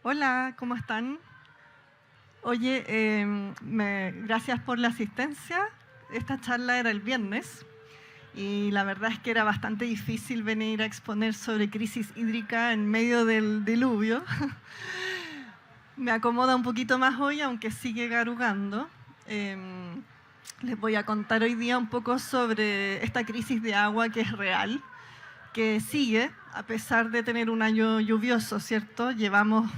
Hola, ¿cómo están? Oye, gracias por la asistencia. Esta charla era el viernes y la verdad es que era bastante difícil venir a exponer sobre crisis hídrica en medio del diluvio. Me acomoda un poquito más hoy, aunque sigue garugando. Les voy a contar hoy día un poco sobre esta crisis de agua que es real, que sigue a pesar de tener un año lluvioso, ¿cierto? Llevamos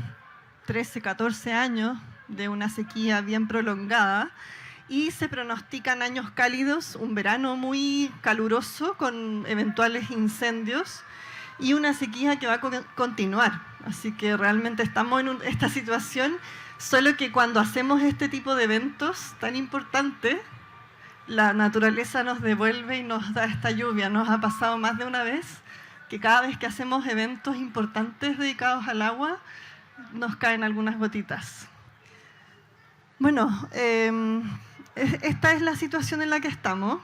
13, 14 años de una sequía bien prolongada y se pronostican años cálidos, un verano muy caluroso con eventuales incendios y una sequía que va a continuar. Así que realmente estamos en esta situación, solo que cuando hacemos este tipo de eventos tan importantes, la naturaleza nos devuelve y nos da esta lluvia. Nos ha pasado más de una vez que cada vez que hacemos eventos importantes dedicados al agua, nos caen algunas gotitas. Bueno, esta es la situación en la que estamos.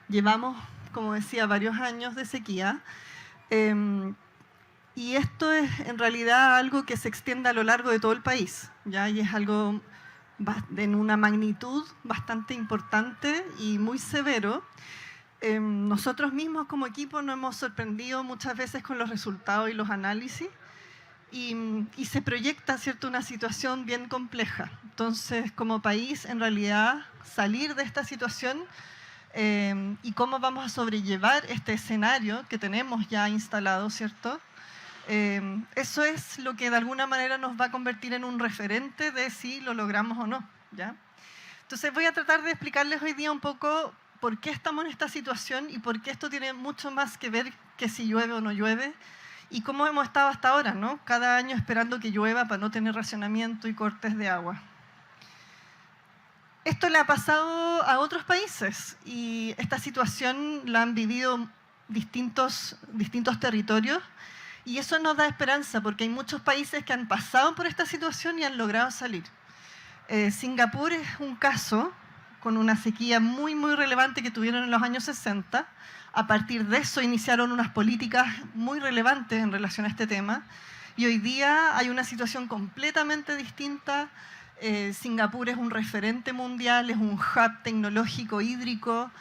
Llevamos, como decía, varios años de sequía. Y esto es en realidad algo que se extiende a lo largo de todo el país, ¿ya? Y es algo en una magnitud bastante importante y muy severo. Nosotros mismos como equipo nos hemos sorprendido muchas veces con los resultados y los análisis y se proyecta, ¿cierto?, una situación bien compleja. Entonces, como país, en realidad, salir de esta situación y cómo vamos a sobrellevar este escenario que tenemos ya instalado, ¿cierto?, eso es lo que de alguna manera nos va a convertir en un referente de si lo logramos o no, ¿ya? Entonces voy a tratar de explicarles hoy día un poco por qué estamos en esta situación y por qué esto tiene mucho más que ver que si llueve o no llueve y cómo hemos estado hasta ahora, ¿no? Cada año esperando que llueva para no tener racionamiento y cortes de agua. Esto le ha pasado a otros países y esta situación la han vivido distintos territorios. Y eso nos da esperanza, porque hay muchos países que han pasado por esta situación y han logrado salir. Singapur es un caso con una sequía muy, muy relevante que tuvieron en los años 60. A partir de eso iniciaron unas políticas muy relevantes en relación a este tema. Y hoy día hay una situación completamente distinta. Singapur es un referente mundial, es un hub tecnológico hídrico.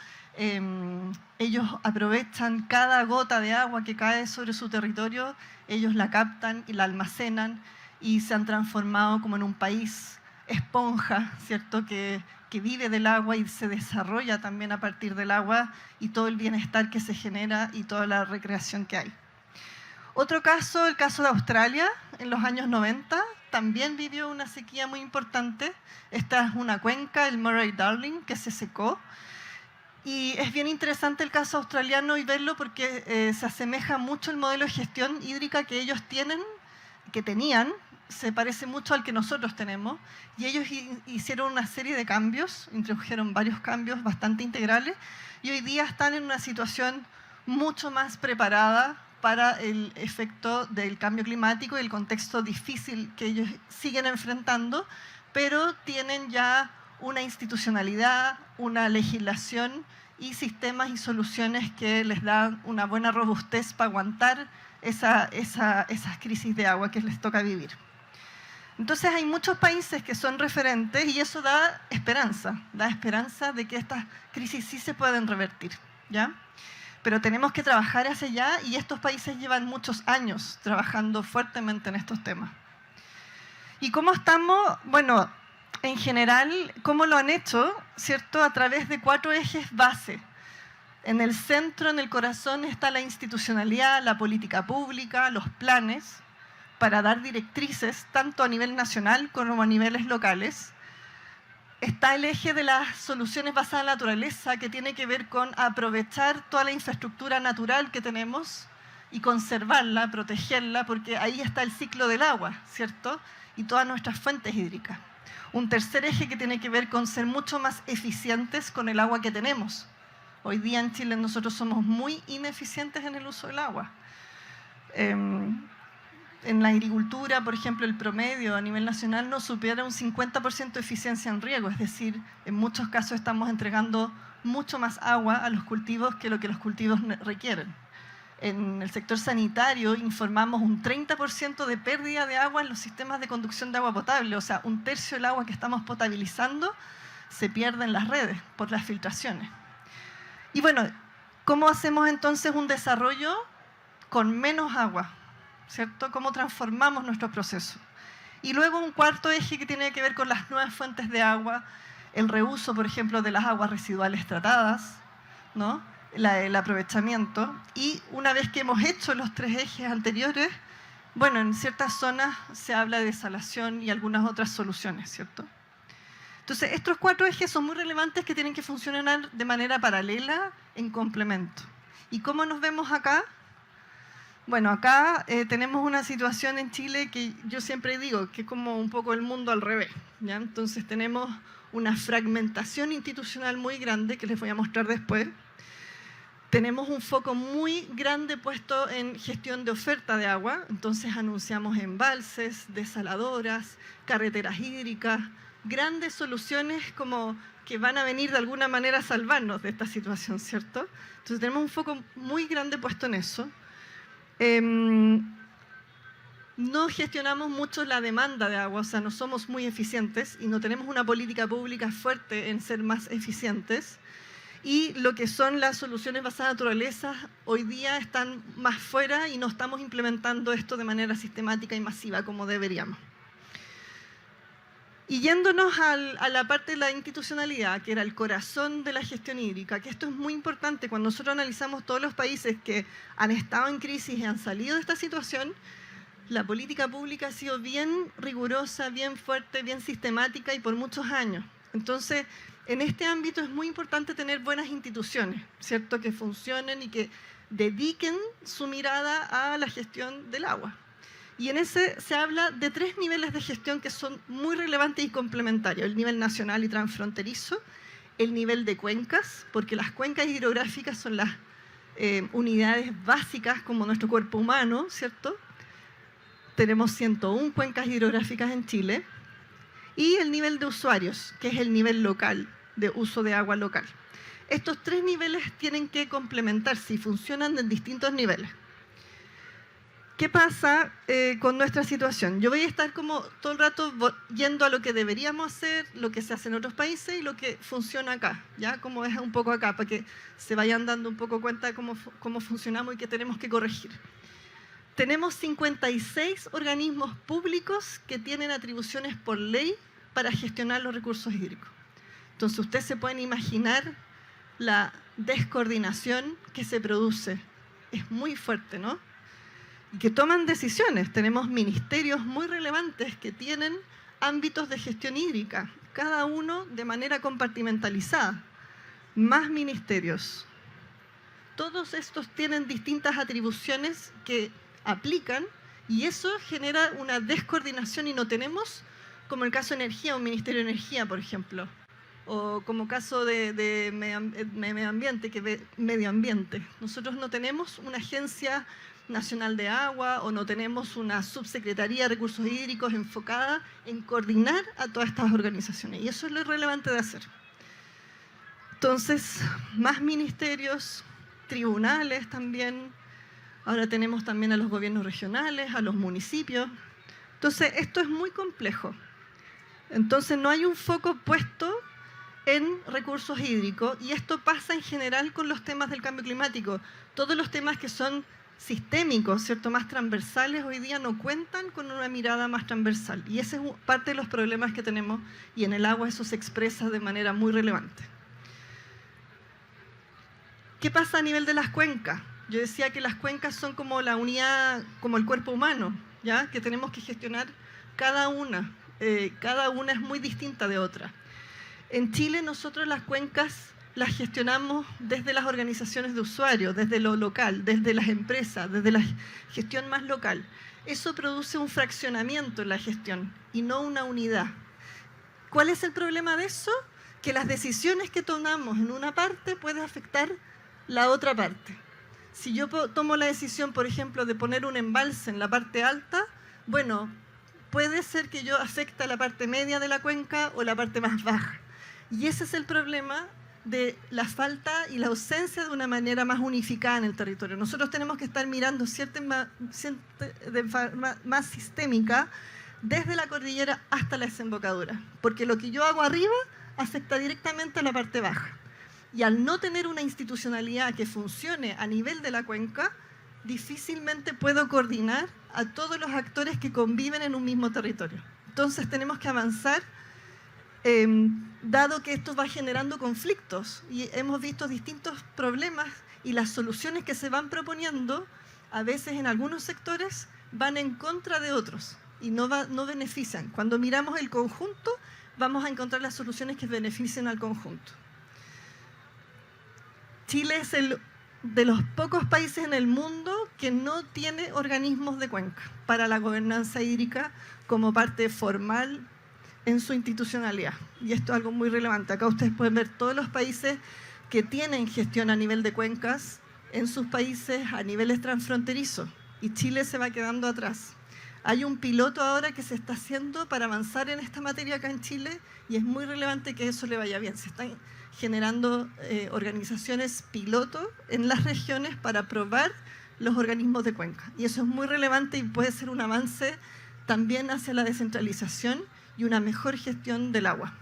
Ellos aprovechan cada gota de agua que cae sobre su territorio, ellos la captan y la almacenan y se han transformado como en un país esponja, ¿cierto?, que vive del agua y se desarrolla también a partir del agua y todo el bienestar que se genera y toda la recreación que hay. Otro caso, el caso de Australia, en los años 90, también vivió una sequía muy importante. Esta es una cuenca, el Murray-Darling, que se secó. Y es bien interesante el caso australiano y verlo porque se asemeja mucho el modelo de gestión hídrica que ellos tenían, se parece mucho al que nosotros tenemos, y ellos hicieron una serie de cambios, introdujeron varios cambios bastante integrales, y hoy día están en una situación mucho más preparada para el efecto del cambio climático y el contexto difícil que ellos siguen enfrentando, pero tienen ya una institucionalidad, una legislación y sistemas y soluciones que les dan una buena robustez para aguantar esas crisis de agua que les toca vivir. Entonces hay muchos países que son referentes y eso da esperanza de que estas crisis sí se pueden revertir, ¿ya? Pero tenemos que trabajar hacia allá y estos países llevan muchos años trabajando fuertemente en estos temas. ¿Y cómo estamos? Bueno, en general, ¿cómo lo han hecho? ¿Cierto? A través de 4 ejes base. En el centro, en el corazón, está la institucionalidad, la política pública, los planes, para dar directrices, tanto a nivel nacional como a niveles locales. Está el eje de las soluciones basadas en la naturaleza, que tiene que ver con aprovechar toda la infraestructura natural que tenemos y conservarla, protegerla, porque ahí está el ciclo del agua, ¿cierto? Y todas nuestras fuentes hídricas. Un tercer eje que tiene que ver con ser mucho más eficientes con el agua que tenemos. Hoy día en Chile nosotros somos muy ineficientes en el uso del agua. En la agricultura, por ejemplo, el promedio a nivel nacional no supera un 50% de eficiencia en riego, es decir, en muchos casos estamos entregando mucho más agua a los cultivos que lo que los cultivos requieren. En el sector sanitario informamos un 30% de pérdida de agua en los sistemas de conducción de agua potable, o sea, un tercio del agua que estamos potabilizando se pierde en las redes por las filtraciones. Y bueno, ¿cómo hacemos entonces un desarrollo con menos agua? ¿Cierto? ¿Cómo transformamos nuestro proceso? Y luego un cuarto eje que tiene que ver con las nuevas fuentes de agua, el reuso, por ejemplo, de las aguas residuales tratadas, ¿no? El aprovechamiento. Y una vez que hemos hecho los tres ejes anteriores, bueno, en ciertas zonas se habla de desalación y algunas otras soluciones, ¿cierto? Entonces, estos cuatro ejes son muy relevantes que tienen que funcionar de manera paralela, en complemento. ¿Y cómo nos vemos acá? Bueno, acá tenemos una situación en Chile que yo siempre digo que es como un poco el mundo al revés, ¿ya? Entonces tenemos una fragmentación institucional muy grande, que les voy a mostrar después. Tenemos un foco muy grande puesto en gestión de oferta de agua, entonces anunciamos embalses, desaladoras, carreteras hídricas, grandes soluciones como que van a venir de alguna manera a salvarnos de esta situación, ¿cierto? Entonces tenemos un foco muy grande puesto en eso. No gestionamos mucho la demanda de agua, o sea, no somos muy eficientes y no tenemos una política pública fuerte en ser más eficientes. Y lo que son las soluciones basadas en naturaleza, hoy día están más fuera y no estamos implementando esto de manera sistemática y masiva como deberíamos. Y yéndonos a la parte de la institucionalidad, que era el corazón de la gestión hídrica, que esto es muy importante cuando nosotros analizamos todos los países que han estado en crisis y han salido de esta situación, la política pública ha sido bien rigurosa, bien fuerte, bien sistemática y por muchos años. Entonces, en este ámbito es muy importante tener buenas instituciones, ¿cierto? Que funcionen y que dediquen su mirada a la gestión del agua. Y en ese se habla de tres niveles de gestión que son muy relevantes y complementarios. El nivel nacional y transfronterizo, el nivel de cuencas, porque las cuencas hidrográficas son las unidades básicas como nuestro cuerpo humano, ¿cierto? Tenemos 101 cuencas hidrográficas en Chile. Y el nivel de usuarios, que es el nivel local, de uso de agua local. Estos tres niveles tienen que complementarse y funcionan en distintos niveles. ¿Qué pasa con nuestra situación? Yo voy a estar como todo el rato yendo a lo que deberíamos hacer, lo que se hace en otros países y lo que funciona acá, ¿ya? Como es un poco acá, para que se vayan dando un poco cuenta de cómo funcionamos y qué tenemos que corregir. Tenemos 56 organismos públicos que tienen atribuciones por ley para gestionar los recursos hídricos. Entonces, ustedes se pueden imaginar la descoordinación que se produce. Es muy fuerte, ¿no? Y que toman decisiones. Tenemos ministerios muy relevantes que tienen ámbitos de gestión hídrica, cada uno de manera compartimentalizada. Más ministerios. Todos estos tienen distintas atribuciones que aplican y eso genera una descoordinación y no tenemos, como el caso de energía, un ministerio de energía, por ejemplo, o como caso de medio ambiente, medio ambiente. Nosotros no tenemos una agencia nacional de agua o no tenemos una subsecretaría de recursos hídricos enfocada en coordinar a todas estas organizaciones y eso es lo relevante de hacer. Entonces, más ministerios, tribunales también. Ahora tenemos también a los gobiernos regionales, a los municipios. Entonces, esto es muy complejo. Entonces, no hay un foco puesto en recursos hídricos y esto pasa en general con los temas del cambio climático. Todos los temas que son sistémicos, ¿cierto? Más transversales, hoy día no cuentan con una mirada más transversal. Y ese es parte de los problemas que tenemos y en el agua eso se expresa de manera muy relevante. ¿Qué pasa a nivel de las cuencas? Yo decía que las cuencas son como la unidad, como el cuerpo humano, ¿ya? Que tenemos que gestionar cada una. Cada una es muy distinta de otra. En Chile nosotros las cuencas las gestionamos desde las organizaciones de usuarios, desde lo local, desde las empresas, desde la gestión más local. Eso produce un fraccionamiento en la gestión y no una unidad. ¿Cuál es el problema de eso? Que las decisiones que tomamos en una parte pueden afectar la otra parte. Si yo tomo la decisión, por ejemplo, de poner un embalse en la parte alta, bueno, puede ser que yo afecte a la parte media de la cuenca o la parte más baja. Y ese es el problema de la falta y la ausencia de una manera más unificada en el territorio. Nosotros tenemos que estar mirando de forma más sistémica desde la cordillera hasta la desembocadura, porque lo que yo hago arriba afecta directamente a la parte baja. Y al no tener una institucionalidad que funcione a nivel de la cuenca, difícilmente puedo coordinar a todos los actores que conviven en un mismo territorio. Entonces tenemos que avanzar, dado que esto va generando conflictos y hemos visto distintos problemas y las soluciones que se van proponiendo, a veces en algunos sectores van en contra de otros y no benefician. Cuando miramos el conjunto, vamos a encontrar las soluciones que beneficien al conjunto. Chile es de los pocos países en el mundo que no tiene organismos de cuenca para la gobernanza hídrica como parte formal en su institucionalidad. Y esto es algo muy relevante. Acá ustedes pueden ver todos los países que tienen gestión a nivel de cuencas en sus países a niveles transfronterizos. Y Chile se va quedando atrás. Hay un piloto ahora que se está haciendo para avanzar en esta materia acá en Chile y es muy relevante que eso le vaya bien. Se están generando organizaciones piloto en las regiones para probar los organismos de cuenca. Y eso es muy relevante y puede ser un avance también hacia la descentralización y una mejor gestión del agua.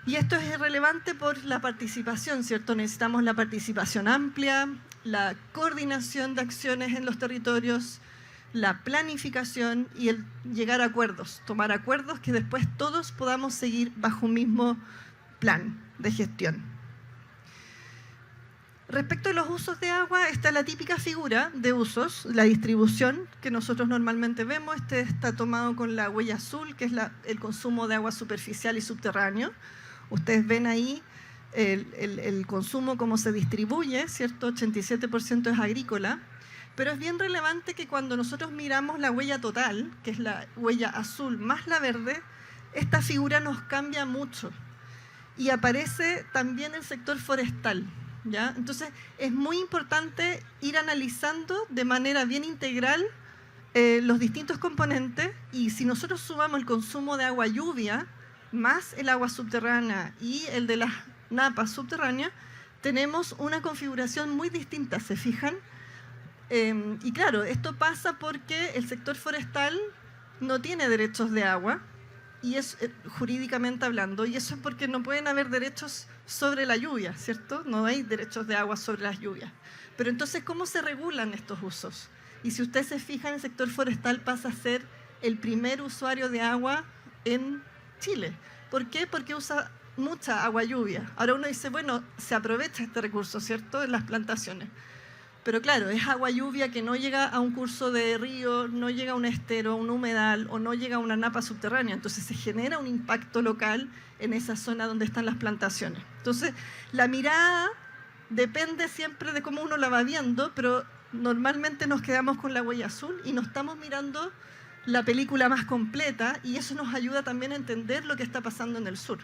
Y esto es relevante por la participación, ¿cierto? Necesitamos la participación amplia, la coordinación de acciones en los territorios, la planificación y el llegar a acuerdos, tomar acuerdos que después todos podamos seguir bajo un mismo plan de gestión. Respecto a los usos de agua, está la típica figura de usos, la distribución que nosotros normalmente vemos. Este está tomado con la huella azul, que es el consumo de agua superficial y subterráneo. Ustedes ven ahí el consumo, cómo se distribuye, ¿cierto? 87% es agrícola. Pero es bien relevante que cuando nosotros miramos la huella total, que es la huella azul más la verde, esta figura nos cambia mucho. Y aparece también el sector forestal, ¿ya? Entonces, es muy importante ir analizando de manera bien integral los distintos componentes, y si nosotros sumamos el consumo de agua lluvia, más el agua subterránea y el de las napas subterráneas, tenemos una configuración muy distinta, ¿se fijan? Y claro, esto pasa porque el sector forestal no tiene derechos de agua, y es jurídicamente hablando, y eso es porque no pueden haber derechos sobre la lluvia, ¿cierto? No hay derechos de agua sobre las lluvias. Pero entonces, ¿cómo se regulan estos usos? Y si usted se fija, el sector forestal pasa a ser el primer usuario de agua en Chile. ¿Por qué? Porque usa mucha agua lluvia. Ahora uno dice, bueno, se aprovecha este recurso, ¿cierto?, en las plantaciones. Pero claro, es agua lluvia que no llega a un curso de río, no llega a un estero, a un humedal o no llega a una napa subterránea. Entonces se genera un impacto local en esa zona donde están las plantaciones. Entonces la mirada depende siempre de cómo uno la va viendo, pero normalmente nos quedamos con la huella azul y no estamos mirando la película más completa, y eso nos ayuda también a entender lo que está pasando en el sur,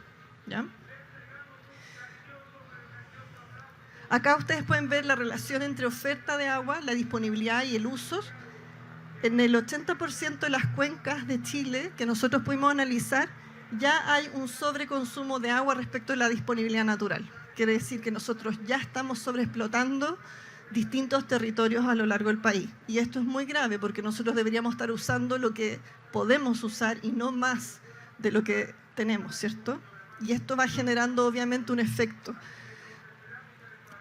¿ya? Acá ustedes pueden ver la relación entre oferta de agua, la disponibilidad y el uso. En el 80% de las cuencas de Chile que nosotros pudimos analizar, ya hay un sobreconsumo de agua respecto a la disponibilidad natural. Quiere decir que nosotros ya estamos sobreexplotando distintos territorios a lo largo del país. Y esto es muy grave porque nosotros deberíamos estar usando lo que podemos usar y no más de lo que tenemos, ¿cierto? Y esto va generando obviamente un efecto.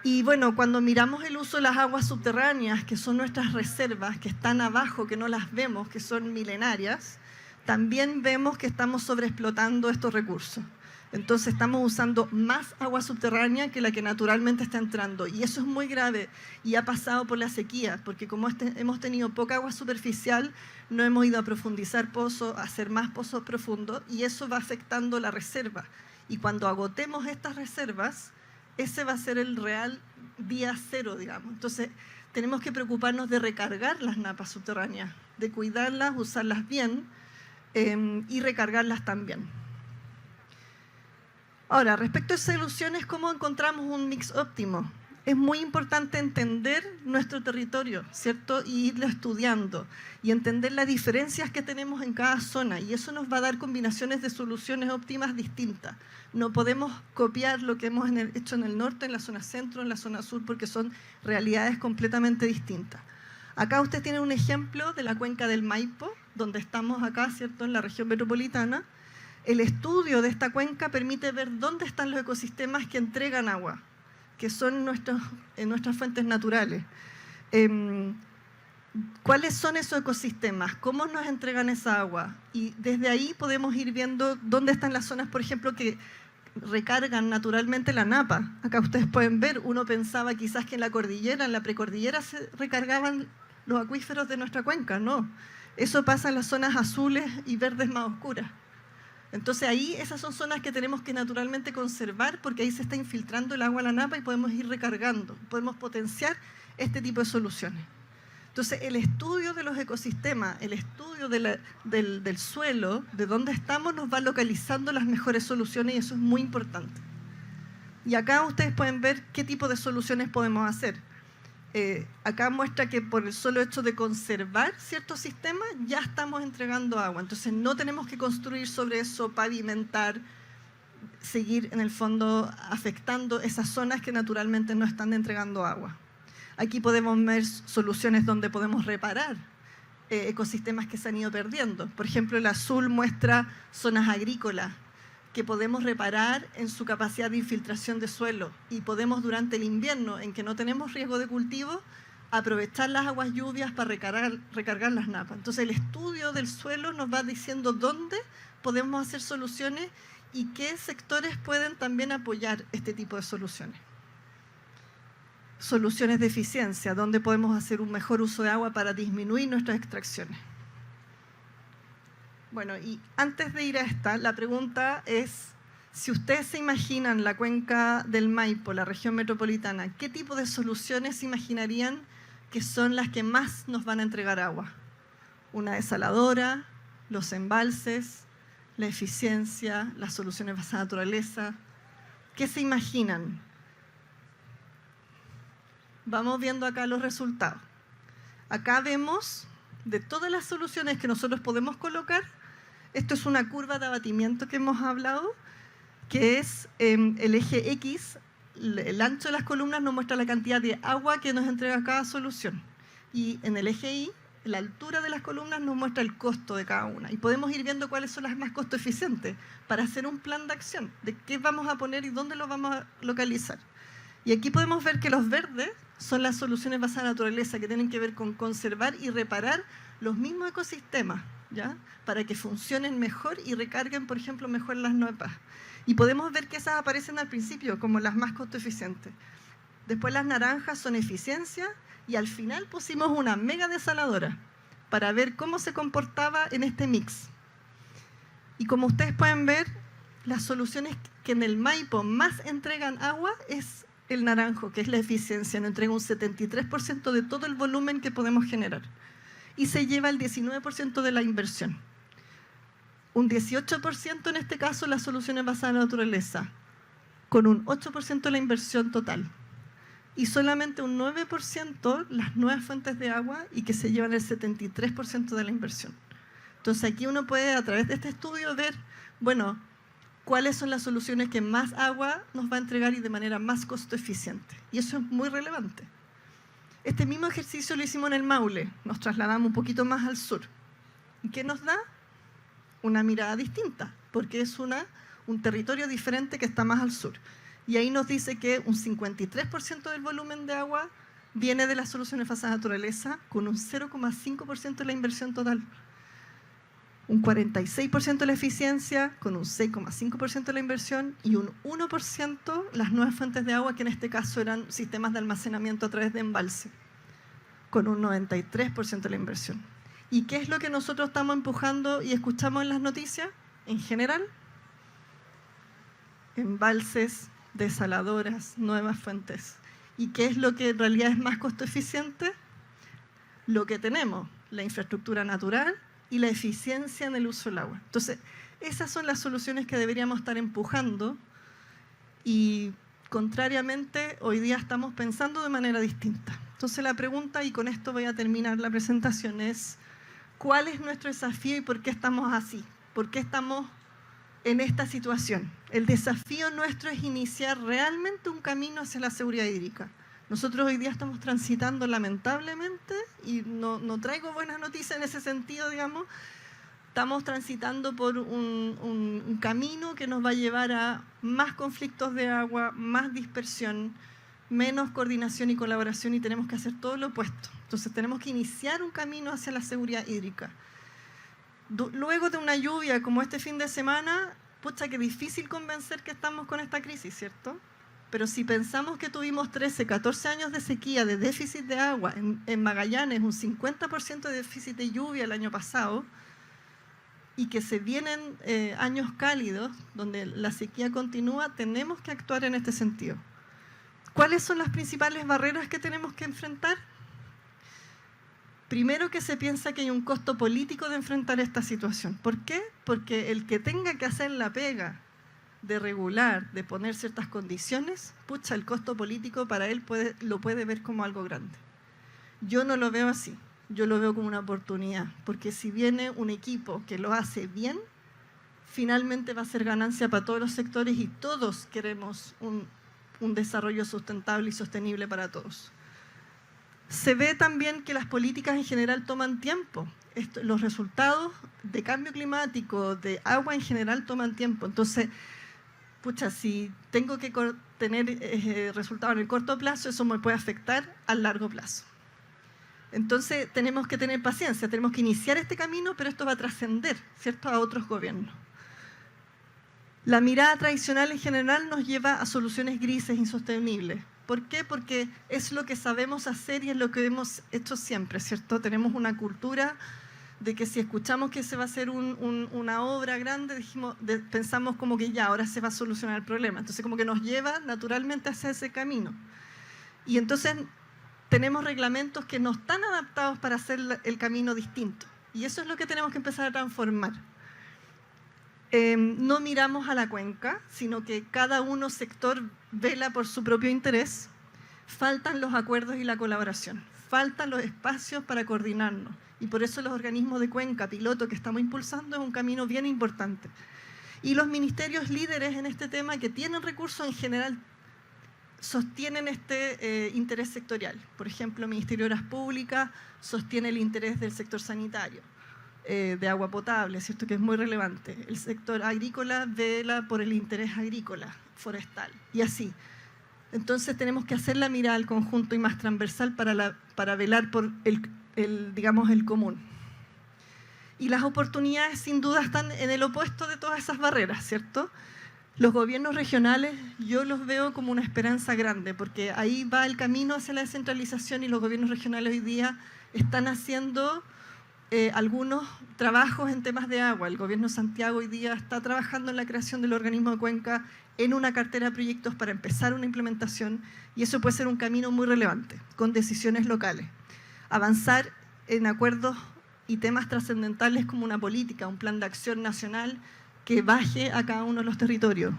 Y bueno, cuando miramos el uso de las aguas subterráneas, que son nuestras reservas, que están abajo, que no las vemos, que son milenarias, también vemos que estamos sobreexplotando estos recursos. Entonces estamos usando más agua subterránea que la que naturalmente está entrando. Y eso es muy grave y ha pasado por la sequía, porque como hemos tenido poca agua superficial, no hemos ido a profundizar pozos, a hacer más pozos profundos, y eso va afectando la reserva. Y cuando agotemos estas reservas, ese va a ser el real día cero, digamos. Entonces, tenemos que preocuparnos de recargar las napas subterráneas, de cuidarlas, usarlas bien y recargarlas también. Ahora, respecto a soluciones, ¿cómo encontramos un mix óptimo? es muy importante entender nuestro territorio, ¿cierto? Y irlo estudiando y entender las diferencias que tenemos en cada zona. Y eso nos va a dar combinaciones de soluciones óptimas distintas. No podemos copiar lo que hemos hecho en el norte, en la zona centro, en la zona sur, porque son realidades completamente distintas. Acá usted tiene un ejemplo de la cuenca del Maipo, donde estamos acá, ¿cierto?, en la región metropolitana. El estudio de esta cuenca permite ver dónde están los ecosistemas que entregan agua, que son nuestras fuentes naturales. ¿Cuáles son esos ecosistemas? ¿Cómo nos entregan esa agua? Y desde ahí podemos ir viendo dónde están las zonas, por ejemplo, que recargan naturalmente la napa. Acá ustedes pueden ver, uno pensaba quizás que en la cordillera, en la precordillera se recargaban los acuíferos de nuestra cuenca. No, eso pasa en las zonas azules y verdes más oscuras. Entonces ahí esas son zonas que tenemos que naturalmente conservar porque ahí se está infiltrando el agua a la napa y podemos ir recargando, podemos potenciar este tipo de soluciones. Entonces el estudio de los ecosistemas, el estudio del suelo, de dónde estamos, nos va localizando las mejores soluciones y eso es muy importante. Y acá ustedes pueden ver qué tipo de soluciones podemos hacer. Acá muestra que por el solo hecho de conservar ciertos sistemas ya estamos entregando agua. Entonces no tenemos que construir sobre eso, pavimentar, seguir en el fondo afectando esas zonas que naturalmente no están entregando agua. Aquí podemos ver soluciones donde podemos reparar ecosistemas que se han ido perdiendo. Por ejemplo, el azul muestra zonas agrícolas que podemos reparar en su capacidad de infiltración de suelo y podemos durante el invierno, en que no tenemos riesgo de cultivo, aprovechar las aguas lluvias para recargar las napas. Entonces el estudio del suelo nos va diciendo dónde podemos hacer soluciones y qué sectores pueden también apoyar este tipo de soluciones. Soluciones de eficiencia, dónde podemos hacer un mejor uso de agua para disminuir nuestras extracciones. Bueno, y antes de ir a esta, la pregunta es, si ustedes se imaginan la cuenca del Maipo, la región metropolitana, ¿qué tipo de soluciones se imaginarían que son las que más nos van a entregar agua? Una desaladora, los embalses, la eficiencia, las soluciones basadas en naturaleza. ¿Qué se imaginan? Vamos viendo acá los resultados. Acá vemos de todas las soluciones que nosotros podemos colocar. Esto es una curva de abatimiento que hemos hablado, que es el eje X, el ancho de las columnas nos muestra la cantidad de agua que nos entrega cada solución. Y en el eje Y, la altura de las columnas nos muestra el costo de cada una. Y podemos ir viendo cuáles son las más costo eficientes para hacer un plan de acción, de qué vamos a poner y dónde lo vamos a localizar. Y aquí podemos ver que los verdes son las soluciones basadas en naturaleza, que tienen que ver con conservar y reparar los mismos ecosistemas, ¿ya?, para que funcionen mejor y recarguen, por ejemplo, mejor las napas. Y podemos ver que esas aparecen al principio como las más costo eficientes. Después las naranjas son eficiencia y al final pusimos una mega desaladora para ver cómo se comportaba en este mix. Y como ustedes pueden ver, las soluciones que en el Maipo más entregan agua es el naranjo, que es la eficiencia, nos entrega un 73% de todo el volumen que podemos generar. Y se lleva el 19% de la inversión. Un 18% en este caso las soluciones basadas en la naturaleza, con un 8% de la inversión total. Y solamente un 9% las nuevas fuentes de agua y que se llevan el 73% de la inversión. Entonces aquí uno puede a través de este estudio ver, bueno, cuáles son las soluciones que más agua nos va a entregar y de manera más costo eficiente. Y eso es muy relevante. Este mismo ejercicio lo hicimos en el Maule, nos trasladamos un poquito más al sur. ¿Y qué nos da? Una mirada distinta, porque es un territorio diferente que está más al sur. Y ahí nos dice que un 53% del volumen de agua viene de las soluciones basadas en naturaleza, con un 0,5% de la inversión total. Un 46% de la eficiencia, con un 6,5% de la inversión, y un 1% las nuevas fuentes de agua, que en este caso eran sistemas de almacenamiento a través de embalse, con un 93% de la inversión. ¿Y qué es lo que nosotros estamos empujando y escuchamos en las noticias? En general, embalses, desaladoras, nuevas fuentes. ¿Y qué es lo que en realidad es más costo eficiente? Lo que tenemos, la infraestructura natural y la eficiencia en el uso del agua. Entonces, esas son las soluciones que deberíamos estar empujando y Contrariamente, hoy día estamos pensando de manera distinta. Entonces la pregunta, y con esto voy a terminar la presentación, es ¿cuál es nuestro desafío y por qué estamos así? ¿Por qué estamos en esta situación? El desafío nuestro es iniciar realmente un camino hacia la seguridad hídrica. Nosotros hoy día estamos transitando lamentablemente, y no traigo buenas noticias en ese sentido, digamos, estamos transitando por un camino que nos va a llevar a más conflictos de agua, más dispersión, menos coordinación y colaboración, y tenemos que hacer todo lo opuesto. Entonces tenemos que iniciar un camino hacia la seguridad hídrica. Luego de una lluvia como este fin de semana, pucha, qué difícil convencer que estamos con esta crisis, ¿cierto? Pero si pensamos que tuvimos 13, 14 años de sequía, de déficit de agua, en Magallanes un 50% de déficit de lluvia el año pasado, y que se vienen años cálidos, donde la sequía continúa, tenemos que actuar en este sentido. ¿Cuáles son las principales barreras que tenemos que enfrentar? Primero, que se piensa que hay un costo político de enfrentar esta situación. ¿Por qué? Porque el que tenga que hacer la pega de regular, de poner ciertas condiciones, pucha, el costo político para él lo puede ver como algo grande. Yo no lo veo así. Yo lo veo como una oportunidad, porque si viene un equipo que lo hace bien, finalmente va a ser ganancia para todos los sectores y todos queremos un desarrollo sustentable y sostenible para todos. Se ve también que las políticas en general toman tiempo. Los resultados de cambio climático, de agua en general, toman tiempo. Entonces, pucha, si tengo que tener resultados en el corto plazo, eso me puede afectar a largo plazo. Entonces tenemos que tener paciencia, tenemos que iniciar este camino, pero esto va a trascender, ¿cierto?, a otros gobiernos. La mirada tradicional en general nos lleva a soluciones grises, insostenibles. ¿Por qué? Porque es lo que sabemos hacer y es lo que hemos hecho siempre, ¿cierto? Tenemos una cultura de que si escuchamos que se va a hacer una obra grande, pensamos como que ya, ahora se va a solucionar el problema. Entonces como que nos lleva naturalmente hacia ese camino. Y entonces tenemos reglamentos que no están adaptados para hacer el camino distinto. Y eso es lo que tenemos que empezar a transformar. No miramos a la cuenca, sino que cada sector vela por su propio interés. Faltan los acuerdos y la colaboración. Faltan los espacios para coordinarnos. Y por eso los organismos de cuenca, piloto, que estamos impulsando, es un camino bien importante. Y los ministerios líderes en este tema, que tienen recursos en general, sostienen este interés sectorial. Por ejemplo, el Ministerio de Obras Públicas sostiene el interés del sector sanitario, de agua potable, ¿cierto?, que es muy relevante. El sector agrícola vela por el interés agrícola, forestal, y así. Entonces tenemos que hacer la mirada al conjunto y más transversal para velar por el común. Y las oportunidades sin duda están en el opuesto de todas esas barreras, ¿cierto? Los gobiernos regionales yo los veo como una esperanza grande, porque ahí va el camino hacia la descentralización y los gobiernos regionales hoy día están haciendo algunos trabajos en temas de agua. El gobierno de Santiago hoy día está trabajando en la creación del organismo de cuenca, en una cartera de proyectos para empezar una implementación, y eso puede ser un camino muy relevante, con decisiones locales. Avanzar en acuerdos y temas trascendentales como una política, un plan de acción nacional que baje a cada uno de los territorios.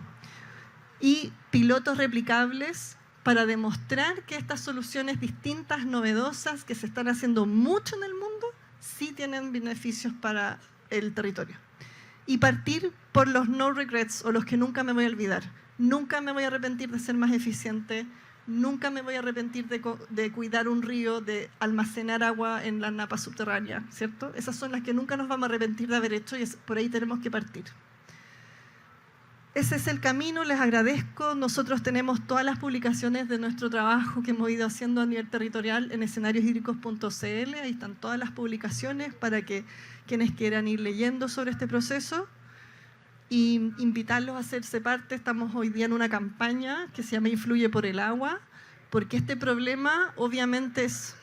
Y pilotos replicables para demostrar que estas soluciones distintas, novedosas, que se están haciendo mucho en el mundo, sí tienen beneficios para el territorio. Y partir por los no regrets, o los que nunca me voy a olvidar. Nunca me voy a arrepentir de ser más eficiente, nunca me voy a arrepentir de cuidar un río, de almacenar agua en la napa subterránea, ¿cierto? Esas son las que nunca nos vamos a arrepentir de haber hecho, y por ahí tenemos que partir. Ese es el camino, les agradezco. Nosotros tenemos todas las publicaciones de nuestro trabajo que hemos ido haciendo a nivel territorial en escenarioshídricos.cl. Ahí están todas las publicaciones para que quienes quieran ir leyendo sobre este proceso. Y invitarlos a hacerse parte. Estamos hoy día en una campaña que se llama Influye por el agua, porque este problema obviamente es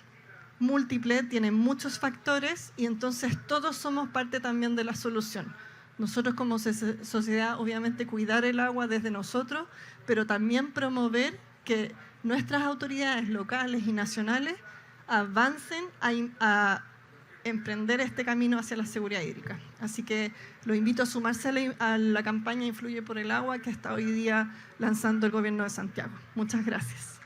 múltiple, tiene muchos factores y entonces todos somos parte también de la solución. Nosotros como sociedad, obviamente, cuidar el agua desde nosotros, pero también promover que nuestras autoridades locales y nacionales avancen a emprender este camino hacia la seguridad hídrica. Así que los invito a sumarse a la campaña Influye por el Agua que está hoy día lanzando el Gobierno de Santiago. Muchas gracias.